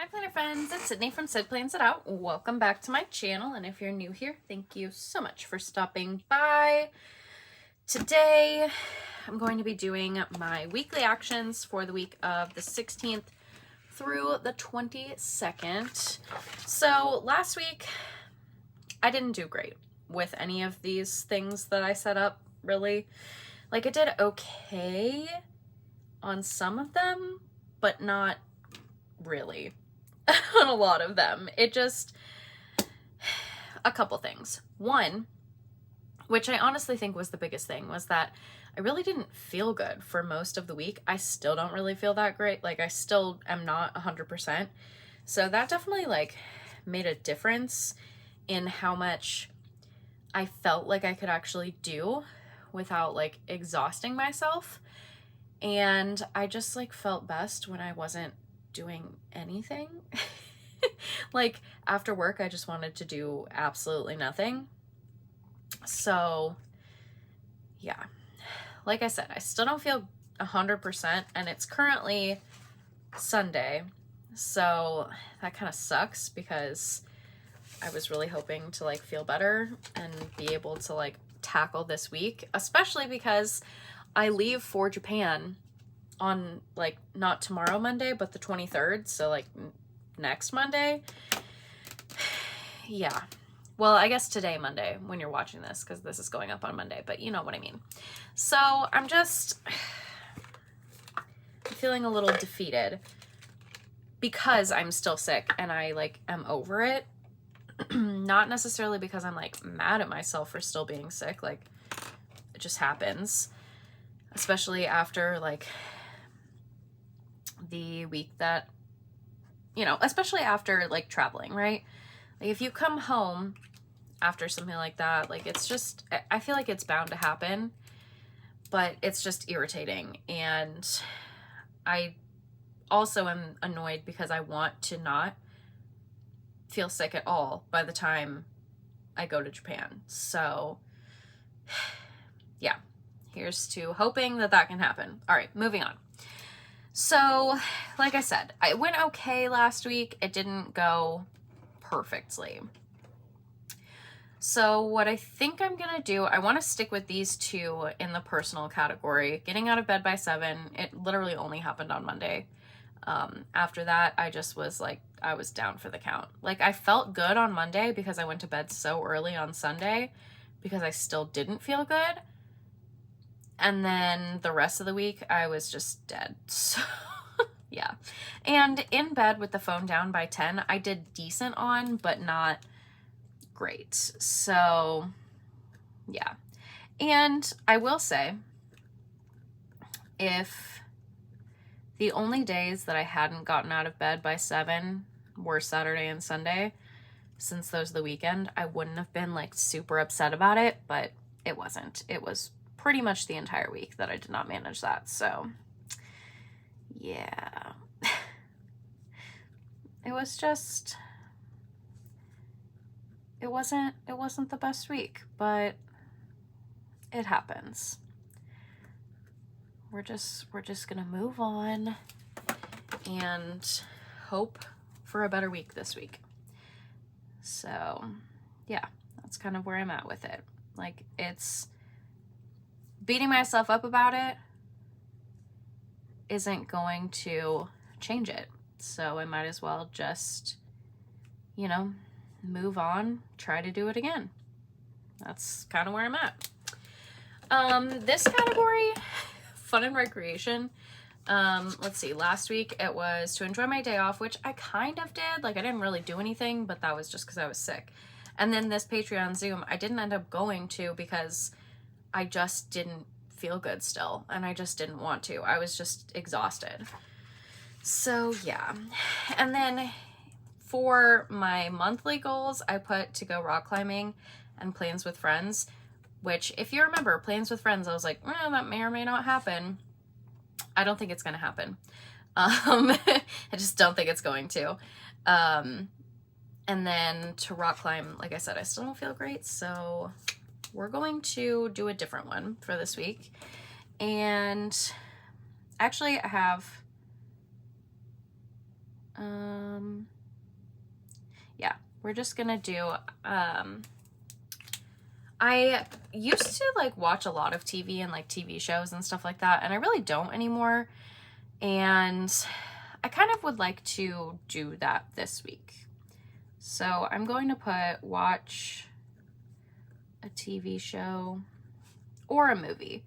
Hi planner friends, it's Sydney from Sid Plans It Out. Welcome back to my channel, and if you're new here, thank you so much for stopping by. Today, I'm going to be doing my weekly actions for the week of the 16th through the 22nd. So last week, I didn't do great with any of these things that I set up, really. Like, I did okay on some of them, but not really on a lot of them. It just, a couple things. One, which I honestly think was the biggest thing, was that I really didn't feel good for most of the week. I still don't really feel that great. Like, I still am not 100%. So that definitely like made a difference in how much I felt like I could actually do without like exhausting myself. And I just like felt best when I wasn't doing anything. Like after work, I just wanted to do absolutely nothing. So yeah, like I said, I still don't feel 100%, and it's currently Sunday. So that kind of sucks because I was really hoping to like feel better and be able to like tackle this week, especially because I leave for Japan on like not tomorrow Monday, but the 23rd. So like next Monday. Yeah. Well, I guess today, Monday, when you're watching this, because this is going up on Monday, but you know what I mean. So I'm just feeling a little defeated because I'm still sick and I like am over it. Not necessarily because I'm like mad at myself for still being sick. Like it just happens, especially after like the week that, you know, especially after like traveling, right? Like if you come home after something like that, like it's just, I feel like it's bound to happen, but it's just irritating. And I also am annoyed because I want to not feel sick at all by the time I go to Japan. So yeah, here's to hoping that that can happen. All right, moving on. So like I said, it went okay last week. It didn't go perfectly. So what I think I'm gonna do, I want to stick with these two in the personal category. Getting out of bed by 7, it literally only happened on Monday. After that, I just was like, I was down for the count. Like I felt good on Monday because I went to bed so early on Sunday because I still didn't feel good. And then the rest of the week, I was just dead. So yeah. And in bed with the phone down by 10, I did decent on, but not great. So yeah. And I will say, if the only days that I hadn't gotten out of bed by 7 were Saturday and Sunday, since those are the weekend, I wouldn't have been like super upset about it, but it wasn't. It was pretty much the entire week that I did not manage that. So yeah. It was just, it wasn't the best week, but it happens. We're just gonna move on and hope for a better week this week. So yeah, that's kind of where I'm at with it. Like, it's beating myself up about it isn't going to change it. So I might as well just, you know, move on, try to do it again. That's kind of where I'm at. This category, fun and recreation. Let's see, last week it was to enjoy my day off, which I kind of did. Like I didn't really do anything, but that was just because I was sick. And then this Patreon Zoom, I didn't end up going to because I just didn't feel good still. And I just didn't want to. I was just exhausted. So yeah. And then for my monthly goals, I put to go rock climbing and plans with friends, which if you remember, plans with friends, I was like, well, that may or may not happen. I don't think it's going to happen. I just don't think it's going to. And then to rock climb, like I said, I still don't feel great. So we're going to do a different one for this week. And actually I have Yeah, we're just gonna do, I used to like watch a lot of TV and like TV shows and stuff like that, and I really don't anymore. And I kind of would like to do that this week. So I'm going to put watch a TV show or a movie.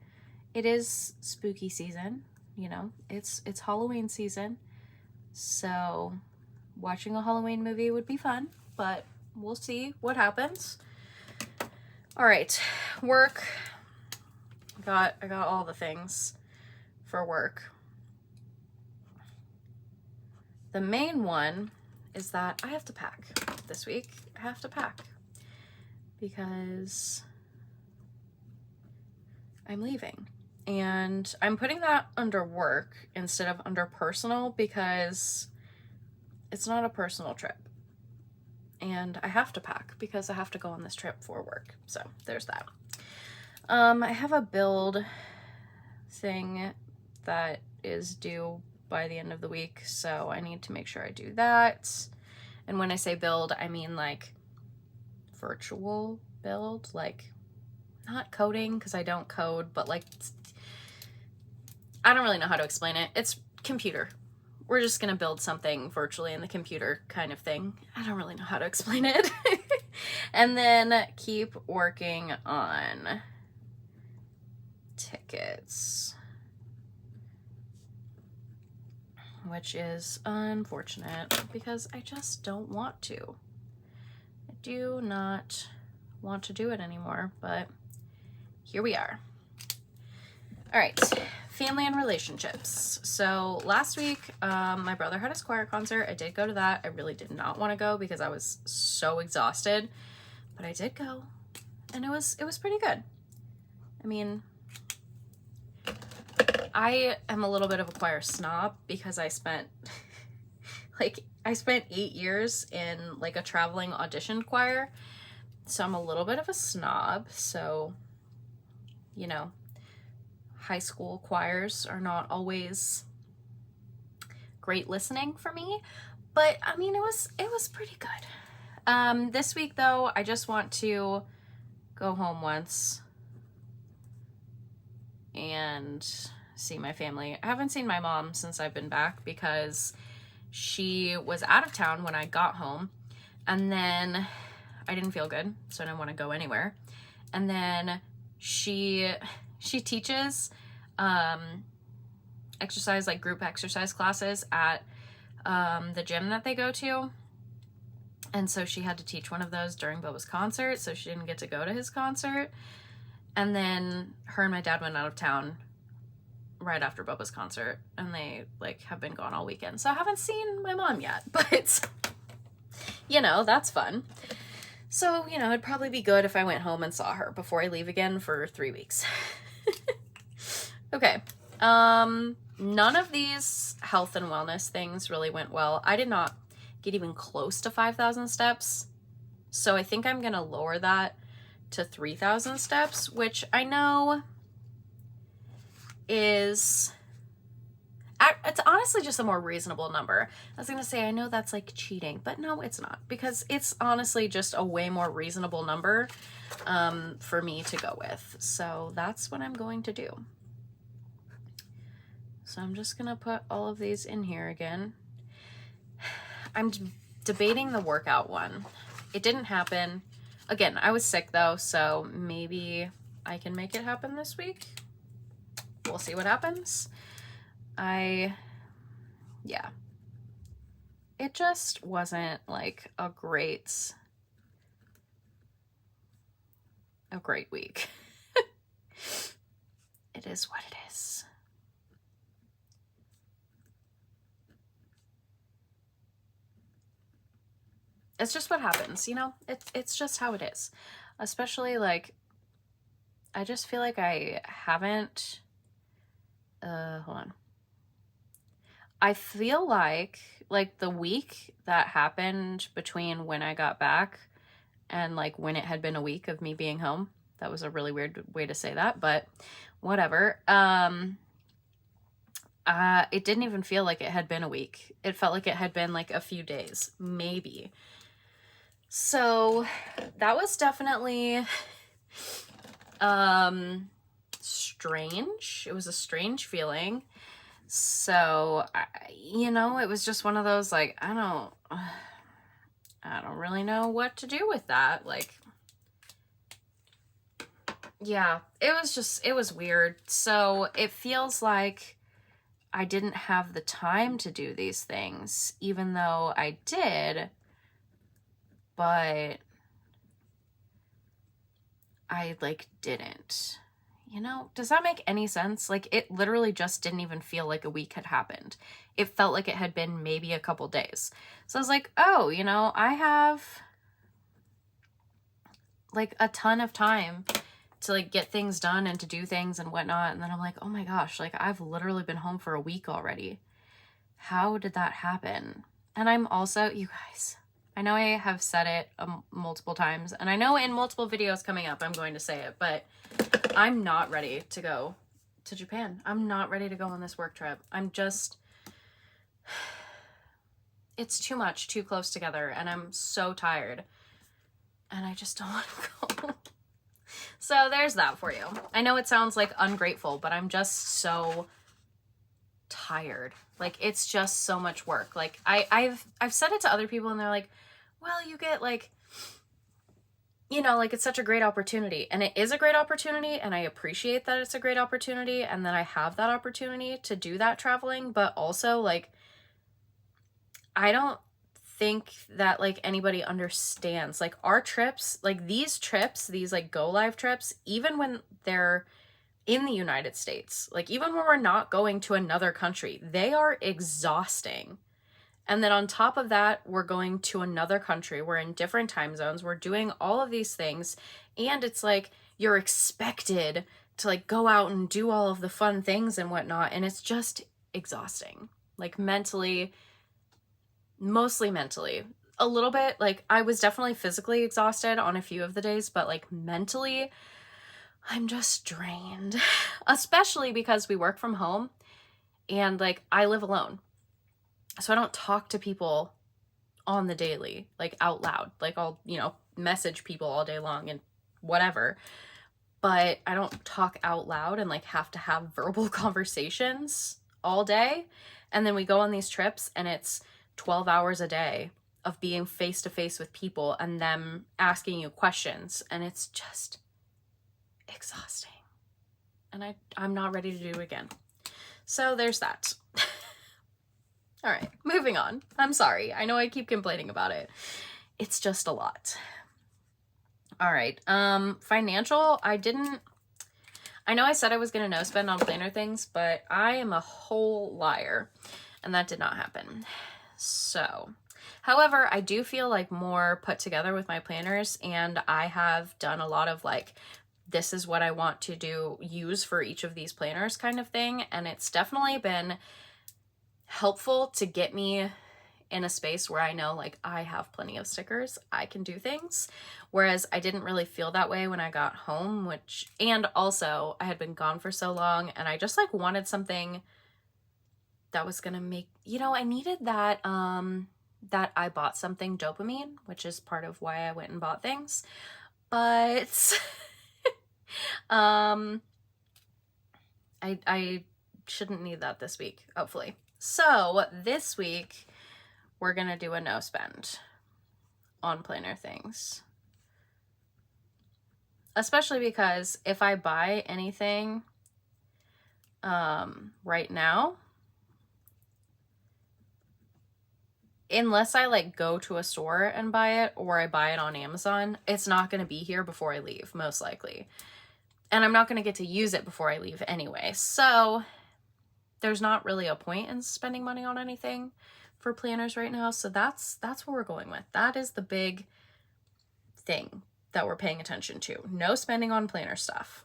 It is spooky season, you know, it's Halloween season. So watching a Halloween movie would be fun, but we'll see what happens. All right, work. I got all the things for work. The main one is that I have to pack this week. I have to pack because I'm leaving. And I'm putting that under work instead of under personal because it's not a personal trip. And I have to pack because I have to go on this trip for work. So there's that. I have a build thing that is due by the end of the week, so I need to make sure I do that. And when I say build, I mean like virtual build, like not coding because I don't code, but like I don't really know how to explain it. It's computer. We're just gonna build something virtually in the computer kind of thing. I don't really know how to explain it. And then keep working on tickets, which is unfortunate because I just don't want to. I do not want to do it anymore, but here we are. All right, family and relationships. So last week, my brother had his choir concert. I did go to that. I really did not want to go because I was so exhausted, but I did go, and it was pretty good. I mean, I am a little bit of a choir snob because I spent 8 years in like a traveling audition choir. So I'm a little bit of a snob. So, you know, high school choirs are not always great listening for me, but I mean, it was pretty good. This week though, I just want to go home once and see my family. I haven't seen my mom since I've been back because she was out of town when I got home, and then I didn't feel good, so I didn't want to go anywhere. And then she teaches exercise, like group exercise classes at the gym that they go to. And so she had to teach one of those during Boba's concert, so she didn't get to go to his concert. And then her and my dad went out of town right after Boba's concert, and they like have been gone all weekend. So I haven't seen my mom yet, but you know, that's fun. So, you know, it'd probably be good if I went home and saw her before I leave again for 3 weeks. Okay. None of these health and wellness things really went well. I did not get even close to 5,000 steps. So I think I'm going to lower that to 3,000 steps, which I know is, it's honestly just a more reasonable number. I was going to say, I know that's like cheating, but no, it's not, because it's honestly just a way more reasonable number for me to go with. So that's what I'm going to do. So I'm just going to put all of these in here again. I'm debating the workout one. It didn't happen. Again, I was sick though, so maybe I can make it happen this week. We'll see what happens. Yeah. It just wasn't like a great week. It is what it is. It's just what happens, you know? It's just how it is. Especially like, I just feel like I haven't, hold on. I feel like the week that happened between when I got back and like when it had been a week of me being home, that was a really weird way to say that, but whatever. it didn't even feel like it had been a week. It felt like it had been like a few days, maybe. So that was definitely strange. It was a strange feeling. So, you know, it was just one of those, like, I don't really know what to do with that. Like, yeah, it was weird. So it feels like I didn't have the time to do these things, even though I did, but I, like, didn't. You know, does that make any sense? Like, it literally just didn't even feel like a week had happened. It felt like it had been maybe a couple days. So I was like, oh, you know, I have like a ton of time to like get things done and to do things and whatnot. And then I'm like, oh my gosh, like I've literally been home for a week already. How did that happen? And I'm also, you guys, I know I have said it multiple times, and I know in multiple videos coming up I'm going to say it, but I'm not ready to go to Japan. I'm not ready to go on this work trip. I'm just, it's too much, too close together, and I'm so tired. And I just don't want to go. So there's that for you. I know it sounds like ungrateful, but I'm just so tired. Like, it's just so much work. Like, I've said it to other people, and they're like, well, you get like, you know, like, it's such a great opportunity. And it is a great opportunity, and I appreciate that it's a great opportunity and that I have that opportunity to do that traveling. But also, like, I don't think that like anybody understands like our trips, like these trips, these like go live trips, even when they're in the United States, like even when we're not going to another country, they are exhausting. And then on top of that, we're going to another country. We're in different time zones. We're doing all of these things. And it's like you're expected to like go out and do all of the fun things and whatnot. And it's just exhausting, like mentally, mostly mentally. A little bit, like I was definitely physically exhausted on a few of the days, but like mentally, I'm just drained. Especially because we work from home and like I live alone. So I don't talk to people on the daily, like out loud. Like I'll, you know, message people all day long and whatever. But I don't talk out loud and like have to have verbal conversations all day. And then we go on these trips and it's 12 hours a day of being face to face with people and them asking you questions. And it's just exhausting. And I'm not ready to do it again. So there's that. All right, moving on. I'm sorry. I know I keep complaining about it. It's just a lot. All right. Financial, I know I said I was going to no spend on planner things, but I am a whole liar and that did not happen. So, however, I do feel like more put together with my planners, and I have done a lot of like, this is what I want to use for each of these planners kind of thing. And it's definitely been helpful to get me in a space where I know like I have plenty of stickers, I can do things. Whereas I didn't really feel that way when I got home, and also I had been gone for so long and I just like wanted something that was gonna make, you know, I needed that, that I bought something dopamine, which is part of why I went and bought things. But, I shouldn't need that this week, hopefully. So this week, we're going to do a no spend on planner things. Especially because if I buy anything right now, unless I like go to a store and buy it or I buy it on Amazon, it's not going to be here before I leave, most likely. And I'm not going to get to use it before I leave anyway. So there's not really a point in spending money on anything for planners right now. So that's what we're going with. That is the big thing that we're paying attention to. No spending on planner stuff.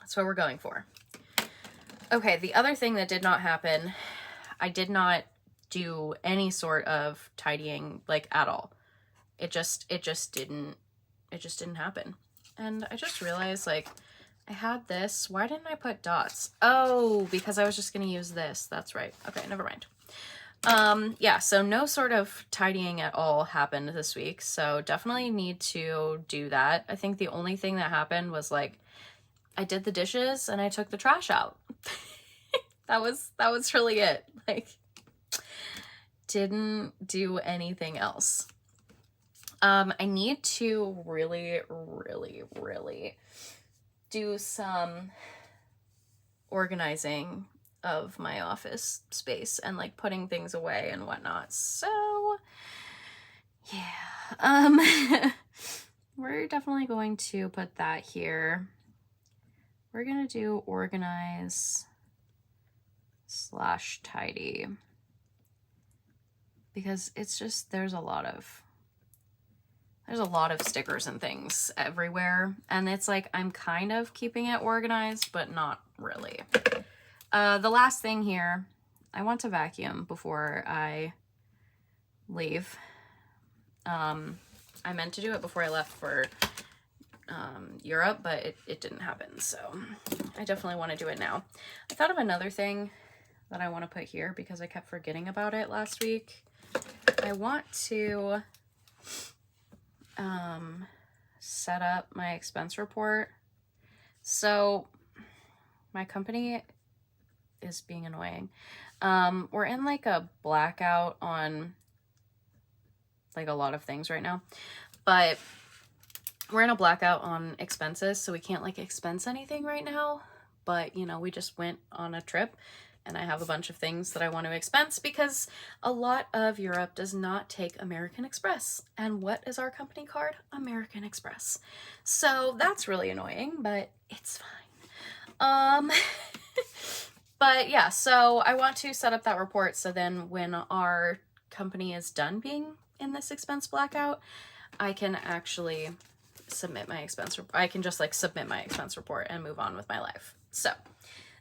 That's what we're going for. Okay, the other thing that did not happen, I did not do any sort of tidying like at all. It just didn't happen. And I just realized like I had this. Why didn't I put dots? Oh, because I was just going to use this. That's right. Okay, never mind. Yeah, so no sort of tidying at all happened this week, so definitely need to do that. I think the only thing that happened was like I did the dishes and I took the trash out. That was really it. Like, didn't do anything else. I need to really do some organizing of my office space and like putting things away and whatnot. So yeah, we're definitely going to put that here. We're gonna do organize / tidy because it's just there's a lot of stickers and things everywhere, and it's like I'm kind of keeping it organized but not really. The last thing here, I want to vacuum before I leave. I meant to do it before I left for Europe, but it didn't happen, so I definitely want to do it now. I thought of another thing that I want to put here because I kept forgetting about it last week. I want to set up my expense report. So my company is being annoying. We're in like a blackout on like a lot of things right now, but we're in a blackout on expenses, so we can't like expense anything right now. But you know, we just went on a trip and I have a bunch of things that I want to expense because a lot of Europe does not take American Express. And what is our company card? American Express. So that's really annoying, but it's fine. But yeah, so I want to set up that report so then when our company is done being in this expense blackout, I can actually submit my expense. I can just like submit my expense report and move on with my life. So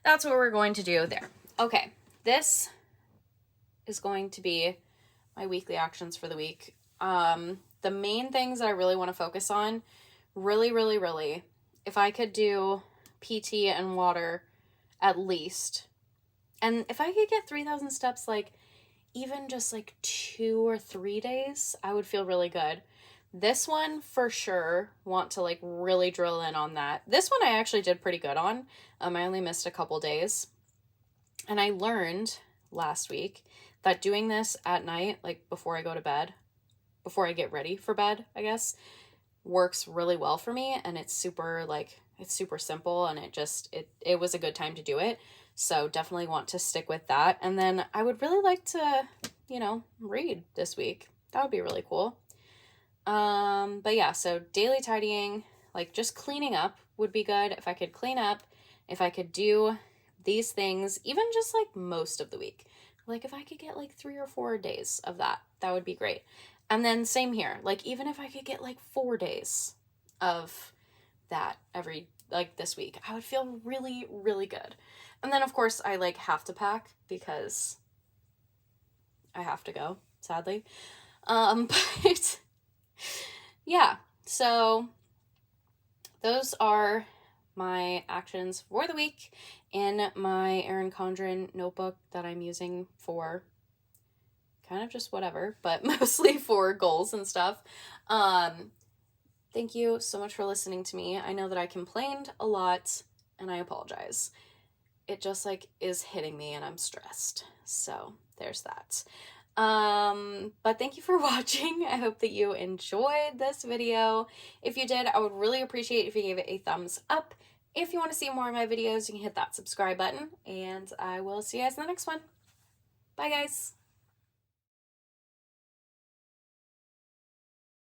that's what we're going to do there. Okay, this is going to be my weekly actions for the week. The main things that I really want to focus on, really, if I could do PT and water at least, and if I could get 3,000 steps, like even just like 2 or 3 days, I would feel really good. This one for sure want to like really drill in on that. This one I actually did pretty good on. I only missed a couple days. And I learned last week that doing this at night, like before I go to bed, before I get ready for bed, I guess, works really well for me. And it's super simple, and it was a good time to do it. So definitely want to stick with that. And then I would really like to, read this week. That would be really cool. But yeah, so daily tidying, like just cleaning up would be good. If I could clean up, if I could do these things, even just like most of the week, like if I could get like 3 or 4 days of that, that would be great. And then same here, like even if I could get like 4 days of that this week, I would feel really, really good. And then of course I like have to pack because I have to go, sadly. But yeah, so those are my actions for the week in my Erin Condren notebook that I'm using for kind of just whatever, but mostly for goals and stuff. Thank you so much for listening to me. I know that I complained a lot and I apologize. It just like is hitting me and I'm stressed. So there's that. But thank you for watching. I hope that you enjoyed this video. If you did, I would really appreciate if you gave it a thumbs up. If you want to see more of my videos, you can hit that subscribe button, and I will see you guys in the next one. Bye, guys.